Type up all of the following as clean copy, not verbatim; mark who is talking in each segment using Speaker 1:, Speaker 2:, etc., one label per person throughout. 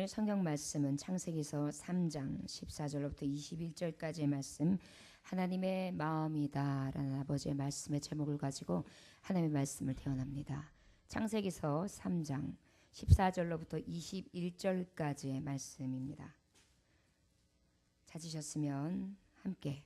Speaker 1: 성경 말씀은 창세기서 3장 14절로부터 21절까지의 말씀, 하나님의 마음이다 라는 아버지의 말씀의 제목을 가지고 하나님의 말씀을 대언합니다. 창세기서 3장 14절로부터 21절까지의 말씀입니다. 찾으셨으면 함께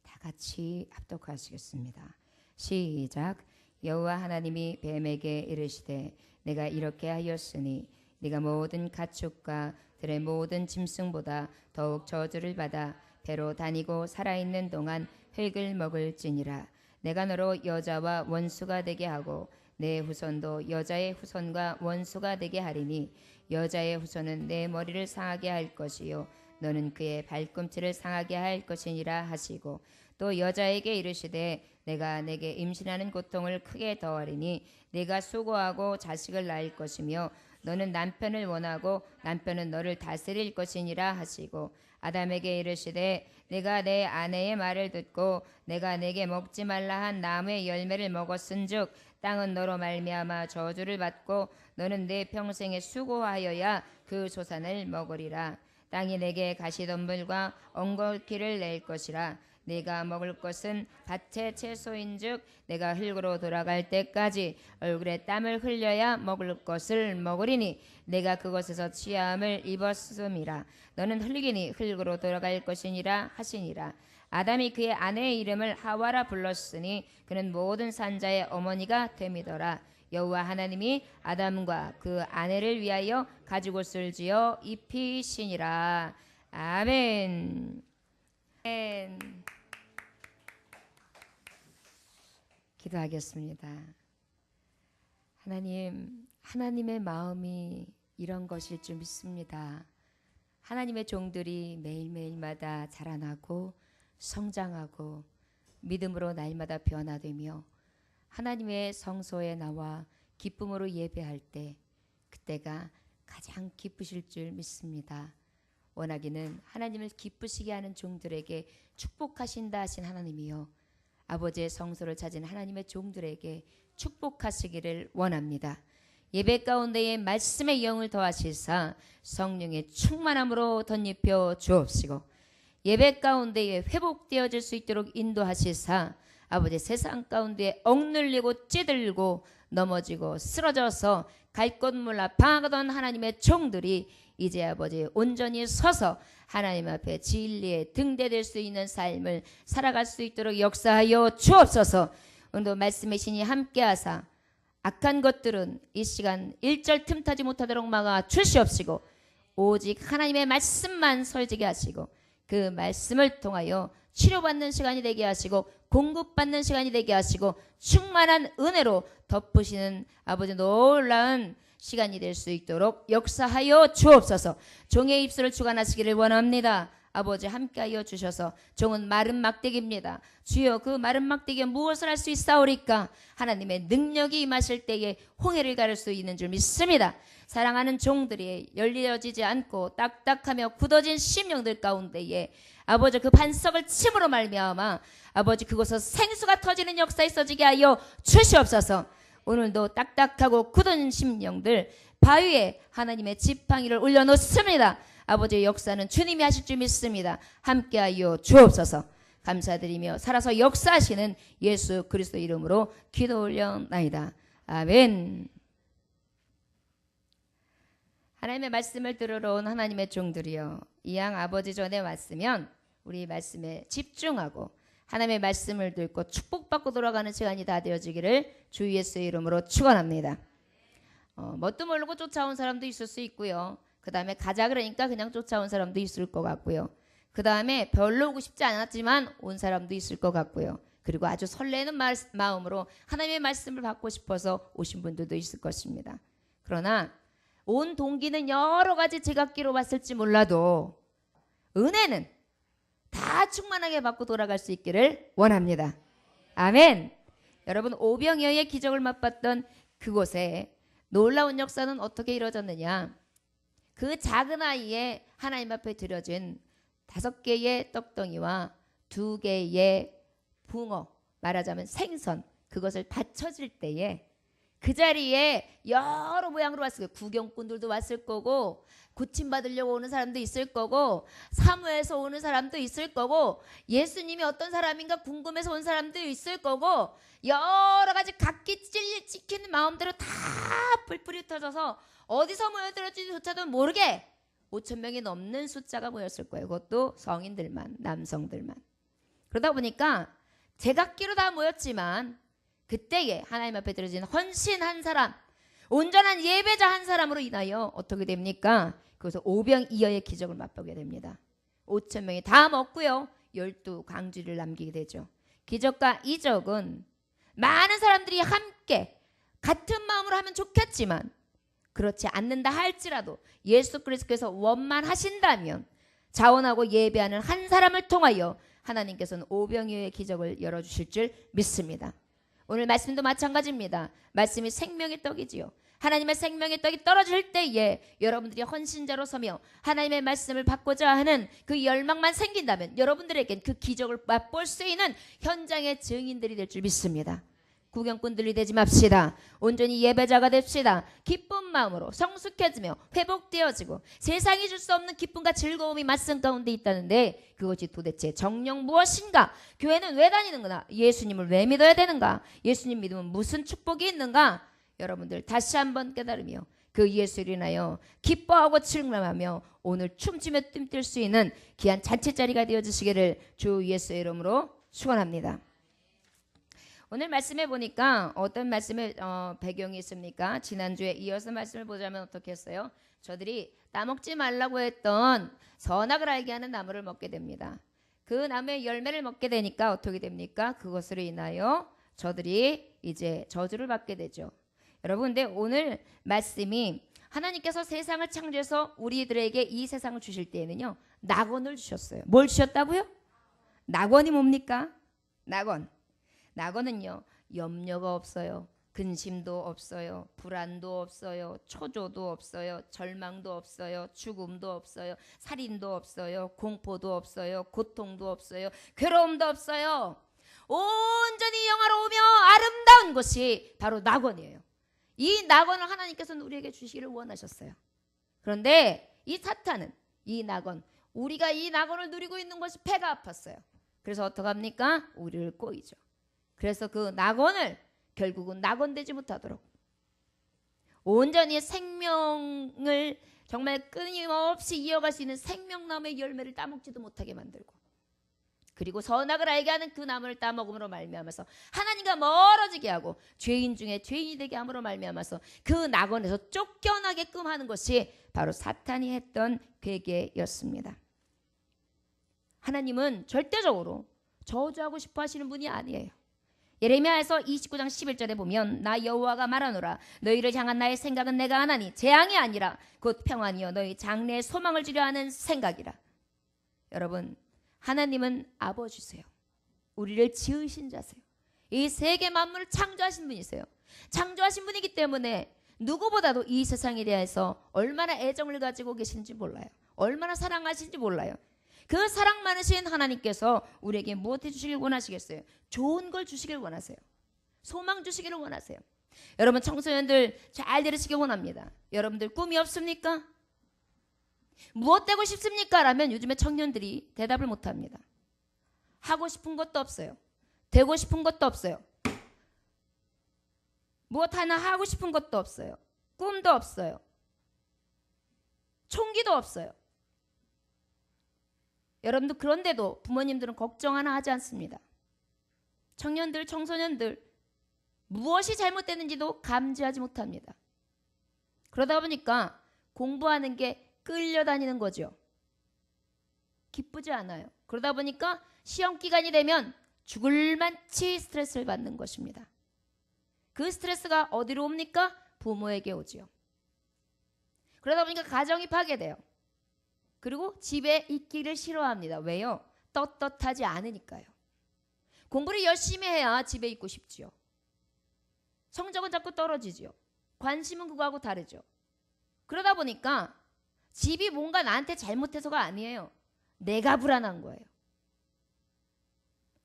Speaker 1: 다 같이 합독하시겠습니다. 시작. 여호와 하나님이 뱀에게 이르시되 내가 이렇게 하였으니 네가 모든 가축과 들의 모든 짐승보다 더욱 저주를 받아 배로 다니고 살아있는 동안 흙을 먹을지니라. 내가 너로 여자와 원수가 되게 하고 내 후손도 여자의 후손과 원수가 되게 하리니 여자의 후손은 내 머리를 상하게 할 것이요 너는 그의 발꿈치를 상하게 할 것이니라 하시고, 또 여자에게 이르시되 내가 내게 임신하는 고통을 크게 더하리니 네가 수고하고 자식을 낳을 것이며 너는 남편을 원하고 남편은 너를 다스릴 것이니라 하시고, 아담에게 이르시되 내가 내 아내의 말을 듣고 내가 내게 먹지 말라 한 나무의 열매를 먹었은즉 땅은 너로 말미암아 저주를 받고 너는 내 평생에 수고하여야 그 소산을 먹으리라. 땅이 내게 가시덤불과 엉겅퀴를 낼 것이라. 내가 먹을 것은 밭의 채소인즉 내가 흙으로 돌아갈 때까지 얼굴에 땀을 흘려야 먹을 것을 먹으리니 내가 그곳에서 취함을 입었음이라. 너는 흙이니 흙으로 돌아갈 것이니라 하시니라. 아담이 그의 아내의 이름을 하와라 불렀으니 그는 모든 산자의 어머니가 됨이더라. 여호와 하나님이 아담과 그 아내를 위하여 가죽옷을 지어 입히시니라. 아멘. 아멘. 기도하겠습니다. 하나님의 마음이 이런 것일 줄 믿습니다. 하나님의 종들이 매일매일마다 자라나고 성장하고 믿음으로 날마다 변화되며 하나님의 성소에 나와 기쁨으로 예배할 때 그때가 가장 기쁘실 줄 믿습니다. 원하기는 하나님을 기쁘시게 하는 종들에게 축복하신다 하신 하나님이요, 아버지의 성소를 찾은 하나님의 종들에게 축복하시기를 원합니다. 예배 가운데에 말씀의 영을 더하시사 성령의 충만함으로 덧입혀 주옵시고, 예배 가운데에 회복되어질 수 있도록 인도하시사 아버지 세상 가운데 억눌리고 찌들고 넘어지고 쓰러져서 갈 곳 몰라 방황하던 하나님의 종들이 이제 아버지 온전히 서서 하나님 앞에 진리에 등대될 수 있는 삶을 살아갈 수 있도록 역사하여 주옵소서. 오늘도 말씀의 신이 함께하사 악한 것들은 이 시간 일절 틈타지 못하도록 막아 주시옵시고, 오직 하나님의 말씀만 설지게 하시고 그 말씀을 통하여 치료받는 시간이 되게 하시고 공급받는 시간이 되게 하시고 충만한 은혜로 덮으시는 아버지 놀라운 시간이 될 수 있도록 역사하여 주옵소서. 종의 입술을 주관하시기를 원합니다. 아버지 함께하여 주셔서 종은 마른 막대기입니다. 주여 그 마른 막대기에 무엇을 할 수 있사오리까? 하나님의 능력이 임하실 때에 홍해를 가를 수 있는 줄 믿습니다. 사랑하는 종들이 열려지지 않고 딱딱하며 굳어진 심령들 가운데에 아버지 그 반석을 침으로 말미암아 아버지 그곳에서 생수가 터지는 역사 있어지게 하여 주시옵소서. 오늘도 딱딱하고 굳은 심령들 바위에 하나님의 지팡이를 올려놓습니다. 아버지의 역사는 주님이 하실 줄 믿습니다. 함께하여 주옵소서. 감사드리며 살아서 역사하시는 예수 그리스도 이름으로 기도 올려나이다. 아멘. 하나님의 말씀을 들으러 온 하나님의 종들이여, 이왕 아버지 전에 왔으면 우리 말씀에 집중하고 하나님의 말씀을 듣고 축복받고 돌아가는 시간이 다 되어지기를 주 예수의 이름으로 축원합니다. 뭣도 모르고 쫓아온 사람도 있을 수 있고요. 그 다음에 가자 그러니까 그냥 쫓아온 사람도 있을 것 같고요. 그 다음에 별로 오고 싶지 않았지만 온 사람도 있을 것 같고요. 그리고 아주 설레는 마음으로 하나님의 말씀을 받고 싶어서 오신 분들도 있을 것입니다. 그러나 온 동기는 여러 가지 제각기로 왔을지 몰라도 은혜는 다 충만하게 받고 돌아갈 수 있기를 원합니다. 아멘. 여러분, 오병이어의 기적을 맛봤던 그곳에 놀라운 역사는 어떻게 이루어졌느냐? 그 작은 아이에 하나님 앞에 드려진 5개의 떡덩이와 2개의 붕어, 말하자면 생선, 그것을 받쳐질 때에 그 자리에 여러 모양으로 왔을 거예요. 구경꾼들도 왔을 거고, 고침받으려고 오는 사람도 있을 거고, 사무에서 오는 사람도 있을 거고, 예수님이 어떤 사람인가 궁금해서 온 사람도 있을 거고, 여러 가지 각기 찍히는 마음대로 다 뿔뿔이 흩어져서 어디서 모여들었지조차도 모르게 5천 명이 넘는 숫자가 모였을 거예요. 그것도 성인들만, 남성들만. 그러다 보니까 제각기로 다 모였지만 그때에 하나님 앞에 드려진 헌신한 사람, 온전한 예배자 한 사람으로 인하여 어떻게 됩니까? 그래서 오병이어의 기적을 맛보게 됩니다. 5천 명이 다 먹고요. 12강쥐를 남기게 되죠. 기적과 이적은 많은 사람들이 함께 같은 마음으로 하면 좋겠지만 그렇지 않는다 할지라도 예수 그리스도께서 원만하신다면 자원하고 예배하는 한 사람을 통하여 하나님께서는 오병이어의 기적을 열어주실 줄 믿습니다. 오늘 말씀도 마찬가지입니다. 말씀이 생명의 떡이지요. 하나님의 생명의 떡이 떨어질 때에 여러분들이 헌신자로 서며 하나님의 말씀을 받고자 하는 그 열망만 생긴다면 여러분들에겐 그 기적을 맛볼 수 있는 현장의 증인들이 될 줄 믿습니다. 구경꾼들이 되지 맙시다. 온전히 예배자가 됩시다. 기쁜 마음으로 성숙해지며 회복되어지고 세상이 줄 수 없는 기쁨과 즐거움이 말씀 가운데 있다는데 그것이 도대체 정녕 무엇인가? 교회는 왜 다니는구나? 예수님을 왜 믿어야 되는가? 예수님 믿으면 무슨 축복이 있는가? 여러분들 다시 한번 깨달으며 그 예수를 인하여 기뻐하고 즐거워하며 오늘 춤추며 뛸 수 있는 귀한 잔치자리가 되어주시기를 주 예수의 이름으로 축원합니다. 오늘 말씀해 보니까 어떤 말씀의 배경이 있습니까? 지난주에 이어서 말씀을 보자면 어떻게 했어요? 저들이 따먹지 말라고 했던 선악을 알게 하는 나무를 먹게 됩니다. 그 나무의 열매를 먹게 되니까 어떻게 됩니까? 그것으로 인하여 저들이 이제 저주를 받게 되죠. 여러분, 근데 오늘 말씀이 하나님께서 세상을 창조해서 우리들에게 이 세상을 주실 때에는요, 낙원을 주셨어요. 뭘 주셨다고요? 낙원이 뭡니까? 낙원은요, 염려가 없어요. 근심도 없어요. 불안도 없어요. 초조도 없어요. 절망도 없어요. 죽음도 없어요. 살인도 없어요. 공포도 없어요. 고통도 없어요. 괴로움도 없어요. 온전히 영화로우며 아름다운 곳이 바로 낙원이에요. 이 낙원을 하나님께서는 우리에게 주시기를 원하셨어요. 그런데 이 사탄은 이 낙원, 우리가 이 낙원을 누리고 있는 것이 배가 아팠어요. 그래서 어떡합니까? 우리를 꼬이죠. 그래서 그 낙원을 결국은 낙원되지 못하도록 온전히 생명을 정말 끊임없이 이어갈 수 있는 생명나무의 열매를 따먹지도 못하게 만들고, 그리고 선악을 알게 하는 그 나무를 따먹음으로 말미암아서 하나님과 멀어지게 하고 죄인 중에 죄인이 되게 함으로 말미암아서 그 낙원에서 쫓겨나게끔 하는 것이 바로 사탄이 했던 괴계였습니다. 하나님은 절대적으로 저주하고 싶어 하시는 분이 아니에요. 예레미야에서 29장 11절에 보면 나 여호와가 말하노라 너희를 향한 나의 생각은 내가 하나니 재앙이 아니라 곧 평안이요 너희 장래의 소망을 주려 하는 생각이라. 여러분, 하나님은 아버지세요. 우리를 지으신 자세요. 이 세계 만물을 창조하신 분이세요. 창조하신 분이기 때문에 누구보다도 이 세상에 대해서 얼마나 애정을 가지고 계신지 몰라요. 얼마나 사랑하신지 몰라요. 그 사랑 많으신 하나님께서 우리에게 무엇 해주시길 원하시겠어요? 좋은 걸 주시길 원하세요. 소망 주시기를 원하세요. 여러분 청소년들 잘 들으시길 원합니다. 여러분들 꿈이 없습니까? 무엇 되고 싶습니까? 라면 요즘에 청년들이 대답을 못합니다. 하고 싶은 것도 없어요. 되고 싶은 것도 없어요. 무엇 하나 하고 싶은 것도 없어요. 꿈도 없어요. 총기도 없어요. 여러분들 그런데도 부모님들은 걱정 하나 하지 않습니다. 청년들, 청소년들 무엇이 잘못됐는지도 감지하지 못합니다. 그러다 보니까 공부하는 게 끌려다니는 거죠. 기쁘지 않아요. 그러다 보니까 시험 기간이 되면 죽을 만치 스트레스를 받는 것입니다. 그 스트레스가 어디로 옵니까? 부모에게 오지요. 그러다 보니까 가정이 파괴돼요. 그리고 집에 있기를 싫어합니다. 왜요? 떳떳하지 않으니까요. 공부를 열심히 해야 집에 있고 싶지요. 성적은 자꾸 떨어지지요. 관심은 그거하고 다르죠. 그러다 보니까 집이 뭔가 나한테 잘못해서가 아니에요. 내가 불안한 거예요.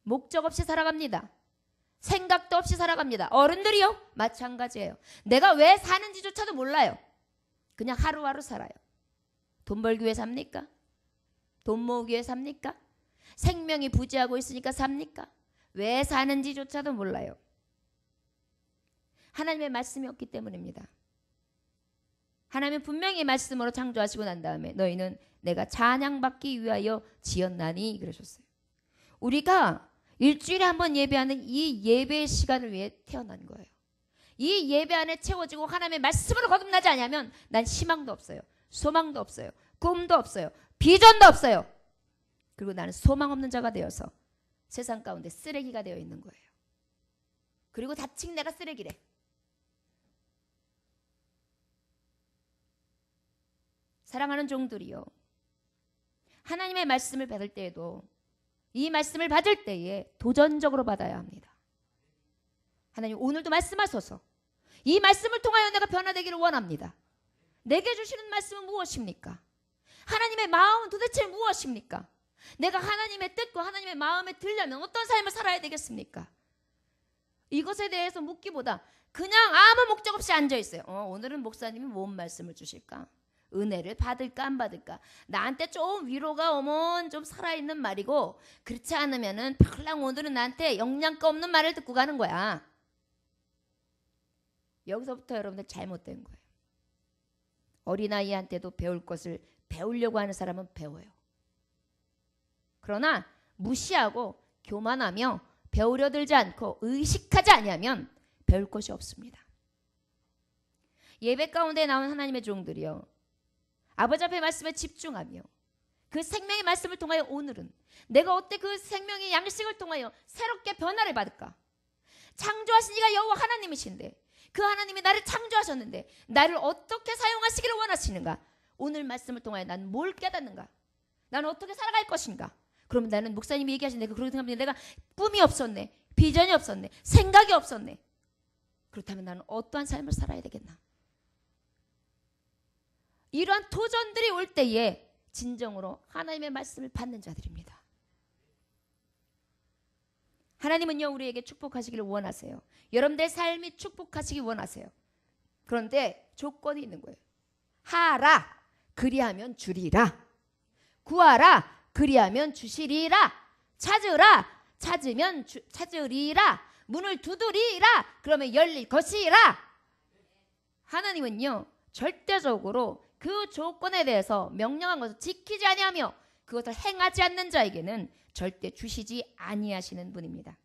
Speaker 1: 목적 없이 살아갑니다. 생각도 없이 살아갑니다. 어른들이요? 마찬가지예요. 내가 왜 사는지조차도 몰라요. 그냥 하루하루 살아요. 돈 벌기 위해 삽니까? 돈 모으기 위해 삽니까? 생명이 부재하고 있으니까 삽니까? 왜 사는지조차도 몰라요. 하나님의 말씀이 없기 때문입니다. 하나님은 분명히 말씀으로 창조하시고 난 다음에 너희는 내가 찬양받기 위하여 지었나니 그러셨어요. 우리가 일주일에 한 번 예배하는 이 예배의 시간을 위해 태어난 거예요. 이 예배 안에 채워지고 하나님의 말씀으로 거듭나지 않으면 난 희망도 없어요. 소망도 없어요. 꿈도 없어요. 비전도 없어요. 그리고 나는 소망 없는 자가 되어서 세상 가운데 쓰레기가 되어 있는 거예요. 그리고 자칭 내가 쓰레기래. 사랑하는 종들이요. 하나님의 말씀을 받을 때에도 이 말씀을 받을 때에 도전적으로 받아야 합니다. 하나님 오늘도 말씀하소서. 이 말씀을 통하여 내가 변화되기를 원합니다. 내게 주시는 말씀은 무엇입니까? 하나님의 마음은 도대체 무엇입니까? 내가 하나님의 뜻과 하나님의 마음에 들려면 어떤 삶을 살아야 되겠습니까? 이것에 대해서 묻기보다 그냥 아무 목적 없이 앉아있어요. 오늘은 목사님이 뭔 말씀을 주실까? 은혜를 받을까 안 받을까? 나한테 좀 위로가 오면 좀 살아있는 말이고 그렇지 않으면은 별랑 오늘은 나한테 영양가 없는 말을 듣고 가는 거야. 여기서부터 여러분들 잘못된 거예요. 어린아이한테도 배울 것을 배우려고 하는 사람은 배워요. 그러나 무시하고 교만하며 배우려 들지 않고 의식하지 아니하면 배울 것이 없습니다. 예배 가운데 나온 하나님의 종들이요. 아버지 앞의 말씀에 집중하며 그 생명의 말씀을 통하여 오늘은 내가 어때 그 생명의 양식을 통하여 새롭게 변화를 받을까? 창조하신 이가 여호와 하나님이신데 그 하나님이 나를 창조하셨는데 나를 어떻게 사용하시기를 원하시는가? 오늘 말씀을 통하여 난 뭘 깨닫는가? 나는 어떻게 살아갈 것인가? 그러면 나는 목사님이 얘기하신 내가 그렇게 생각하면 내가 꿈이 없었네. 비전이 없었네. 생각이 없었네. 그렇다면 나는 어떠한 삶을 살아야 되겠나? 이러한 도전들이 올 때에 진정으로 하나님의 말씀을 받는 자들입니다. 하나님은요 우리에게 축복하시기를 원하세요. 여러분들의 삶이 축복하시기 원하세요. 그런데 조건이 있는 거예요. 하라 그리하면 주리라. 구하라 그리하면 주시리라. 찾으라 찾으면 찾으리라. 문을 두드리라 그러면 열릴 것이라. 하나님은요 절대적으로 그 조건에 대해서 명령한 것을 지키지 아니하며 그것을 행하지 않는 자에게는 절대 주시지 아니하시는 분입니다.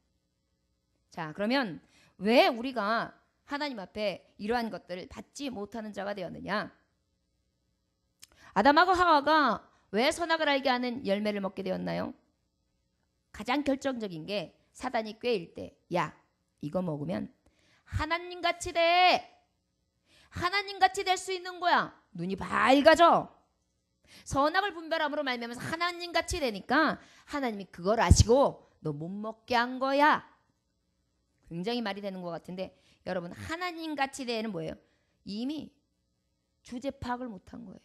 Speaker 1: 자, 그러면 왜 우리가 하나님 앞에 이러한 것들을 받지 못하는 자가 되었느냐? 아담하고 하와가 왜 선악을 알게 하는 열매를 먹게 되었나요? 가장 결정적인 게 사단이 꾀일 때, 야, 이거 먹으면 하나님같이 돼. 하나님같이 될 수 있는 거야. 눈이 밝아져. 선악을 분별함으로 말미암아서 하나님같이 되니까 하나님이 그걸 아시고 너 못 먹게 한 거야. 굉장히 말이 되는 것 같은데 여러분 하나님같이 되는 뭐예요? 이미 주제 파악을 못한 거예요.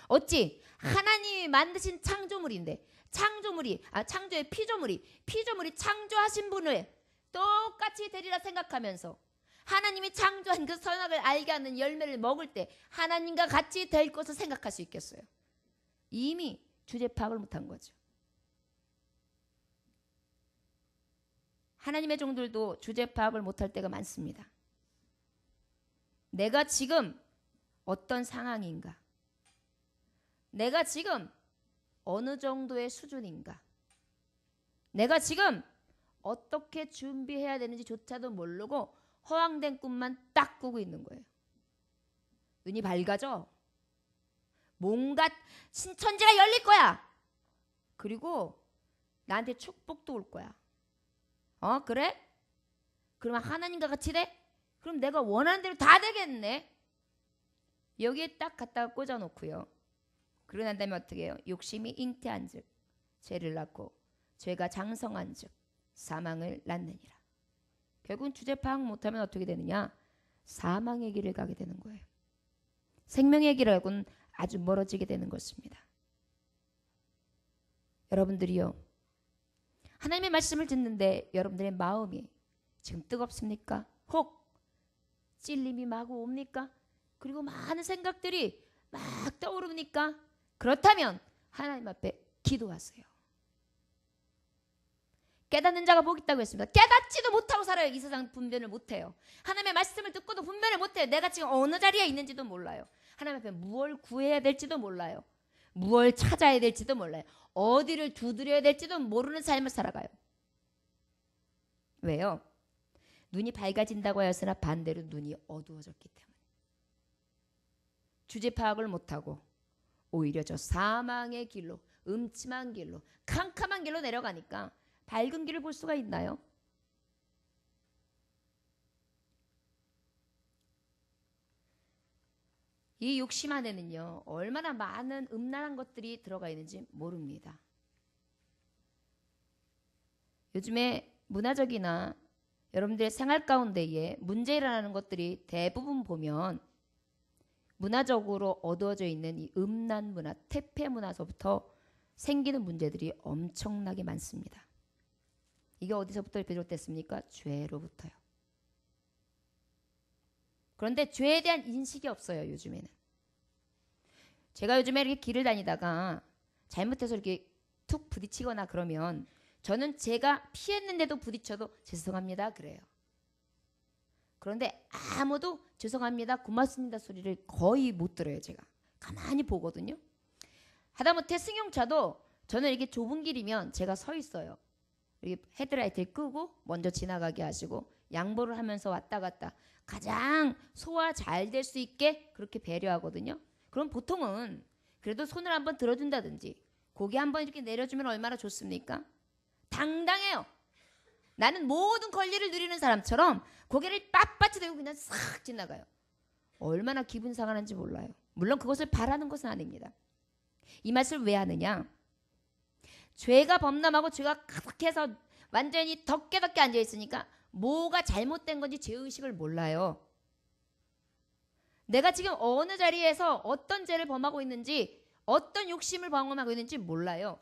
Speaker 1: 어찌 하나님이 만드신 창조물인데 창조의 피조물이 창조하신 분을 똑같이 되리라 생각하면서 하나님이 창조한 그 선악을 알게 하는 열매를 먹을 때 하나님과 같이 될 것을 생각할 수 있겠어요? 이미 주제 파악을 못한 거죠. 하나님의 종들도 주제 파악을 못할 때가 많습니다. 내가 지금 어떤 상황인가? 내가 지금 어느 정도의 수준인가? 내가 지금 어떻게 준비해야 되는지조차도 모르고 허황된 꿈만 딱 꾸고 있는 거예요. 눈이 밝아져. 뭔가 신천지가 열릴 거야. 그리고 나한테 축복도 올 거야. 그래? 그러면 하나님과 같이 돼? 그럼 내가 원하는 대로 다 되겠네. 여기에 딱 갖다가 꽂아놓고요. 그러고 난 다음에 어떻게 해요? 욕심이 잉태한 즉 죄를 낳고 죄가 장성한 즉 사망을 낳느니라. 결국은 주제 파악 못하면 어떻게 되느냐? 사망의 길을 가게 되는 거예요. 생명의 길하고는 아주 멀어지게 되는 것입니다. 여러분들이요. 하나님의 말씀을 듣는데 여러분들의 마음이 지금 뜨겁습니까? 혹 찔림이 마구 옵니까? 그리고 많은 생각들이 막 떠오릅니까? 그렇다면 하나님 앞에 기도하세요. 깨닫는 자가 복이 있다고 했습니다. 깨닫지도 못하고 살아요. 이 세상 분별을 못해요. 하나님의 말씀을 듣고도 분별을 못해요. 내가 지금 어느 자리에 있는지도 몰라요. 하나님 앞에 무엇을 구해야 될지도 몰라요. 무엇을 찾아야 될지도 몰라요. 어디를 두드려야 될지도 모르는 삶을 살아가요. 왜요? 눈이 밝아진다고 하였으나 반대로 눈이 어두워졌기 때문에. 주제 파악을 못하고 오히려 저 사망의 길로, 음침한 길로, 캄캄한 길로 내려가니까 밝은 길을 볼 수가 있나요? 이 욕심 안에는요, 얼마나 많은 음란한 것들이 들어가 있는지 모릅니다. 요즘에 문화적이나 여러분들의 생활 가운데에 문제 일어나는 것들이 대부분 보면 문화적으로 어두워져 있는 이 음란 문화, 퇴폐 문화서부터 생기는 문제들이 엄청나게 많습니다. 이게 어디서부터 비롯됐습니까? 죄로부터요. 그런데 죄에 대한 인식이 없어요, 요즘에는. 제가 요즘에 이렇게 길을 다니다가 잘못해서 이렇게 툭 부딪히거나 그러면 저는 제가 피했는데도 부딪혀도 죄송합니다 그래요. 그런데 아무도 죄송합니다, 고맙습니다 소리를 거의 못 들어요. 제가 가만히 보거든요. 하다못해 승용차도 저는 이렇게 좁은 길이면 제가 서 있어요. 이렇게 헤드라이트를 끄고 먼저 지나가게 하시고 양보를 하면서 왔다 갔다 가장 소화 잘 될 수 있게 그렇게 배려하거든요. 그럼 보통은 그래도 손을 한번 들어준다든지 고개 한번 이렇게 내려주면 얼마나 좋습니까? 당당해요. 나는 모든 권리를 누리는 사람처럼 고개를 빳빳이 들고 그냥 싹 지나가요. 얼마나 기분 상하는지 몰라요. 물론 그것을 바라는 것은 아닙니다. 이 말씀을 왜 하느냐? 죄가 범람하고 죄가 가득해서 완전히 덮개덮개 앉아있으니까 뭐가 잘못된 건지 죄의식을 몰라요. 내가 지금 어느 자리에서 어떤 죄를 범하고 있는지, 어떤 욕심을 범하고 있는지 몰라요.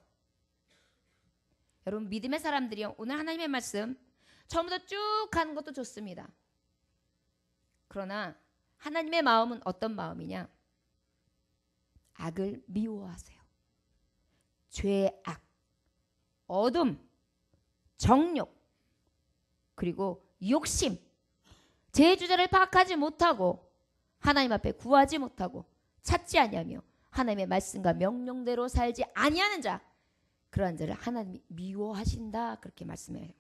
Speaker 1: 여러분, 믿음의 사람들이요, 오늘 하나님의 말씀 처음부터 쭉 가는 것도 좋습니다. 그러나 하나님의 마음은 어떤 마음이냐? 악을 미워하세요. 죄의 악, 어둠, 정욕, 그리고 욕심, 제 주제를 파악하지 못하고 하나님 앞에 구하지 못하고 찾지 아니하며 하나님의 말씀과 명령대로 살지 아니하는 자, 그러한 자를 하나님이 미워하신다 그렇게 말씀해요.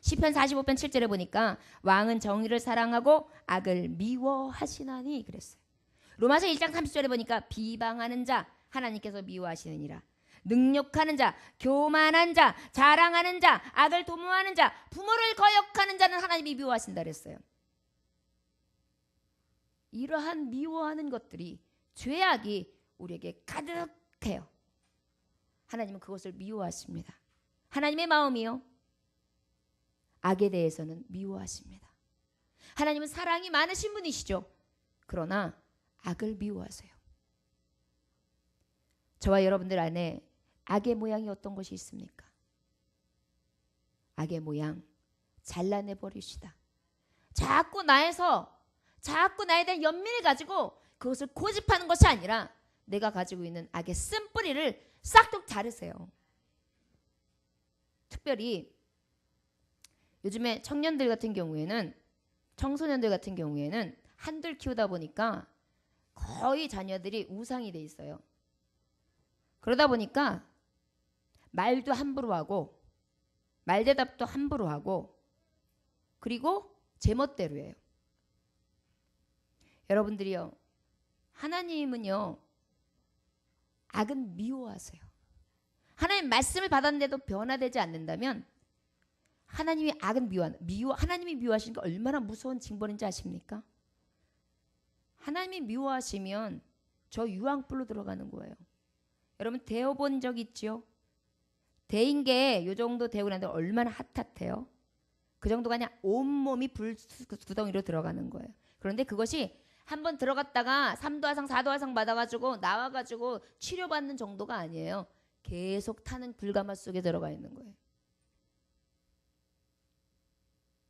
Speaker 1: 시편 45편 7절에 보니까 왕은 정의를 사랑하고 악을 미워하시나니 그랬어요. 로마서 1장 30절에 보니까 비방하는 자 하나님께서 미워하시느니라. 능욕하는 자, 교만한 자, 자랑하는 자, 악을 도모하는 자, 부모를 거역하는 자는 하나님이 미워하신다 그랬어요. 이러한 미워하는 것들이, 죄악이 우리에게 가득해요. 하나님은 그것을 미워하십니다. 하나님의 마음이요, 악에 대해서는 미워하십니다. 하나님은 사랑이 많으신 분이시죠. 그러나 악을 미워하세요. 저와 여러분들 안에 악의 모양이 어떤 것이 있습니까? 악의 모양 잘라내 버리시다. 자꾸 나에 대한 연민을 가지고 그것을 고집하는 것이 아니라 내가 가지고 있는 악의 쓴뿌리를 싹둑 자르세요. 특별히 요즘에 청년들 같은 경우에는, 청소년들 같은 경우에는 한둘 키우다 보니까 거의 자녀들이 우상이 돼 있어요. 그러다 보니까 말도 함부로 하고 말대답도 함부로 하고 그리고 제멋대로 해요. 여러분들이요, 하나님은요 악은 미워하세요. 하나님 말씀을 받았는데도 변화되지 않는다면 하나님이 악은 하나님이 미워하시는 게 얼마나 무서운 징벌인지 아십니까? 하나님이 미워하시면 저 유황불로 들어가는 거예요. 여러분 데워본 적 있죠? 데인 게 요 정도 데우고 나는데 얼마나 핫핫해요? 그 정도가 그냥 온몸이 불구덩이로 들어가는 거예요. 그런데 그것이 한번 들어갔다가 3도화상 4도화상 받아가지고 나와가지고 치료받는 정도가 아니에요. 계속 타는 불가마 속에 들어가 있는 거예요.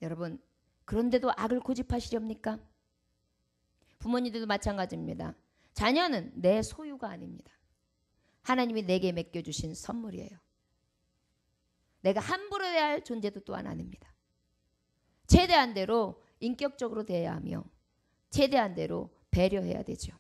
Speaker 1: 여러분, 그런데도 악을 고집하시렵니까? 부모님들도 마찬가지입니다. 자녀는 내 소유가 아닙니다. 하나님이 내게 맡겨주신 선물이에요. 내가 함부로 해야 할 존재도 또한 아닙니다. 최대한 대로 인격적으로 대해야 하며 최대한 대로 배려해야 되죠.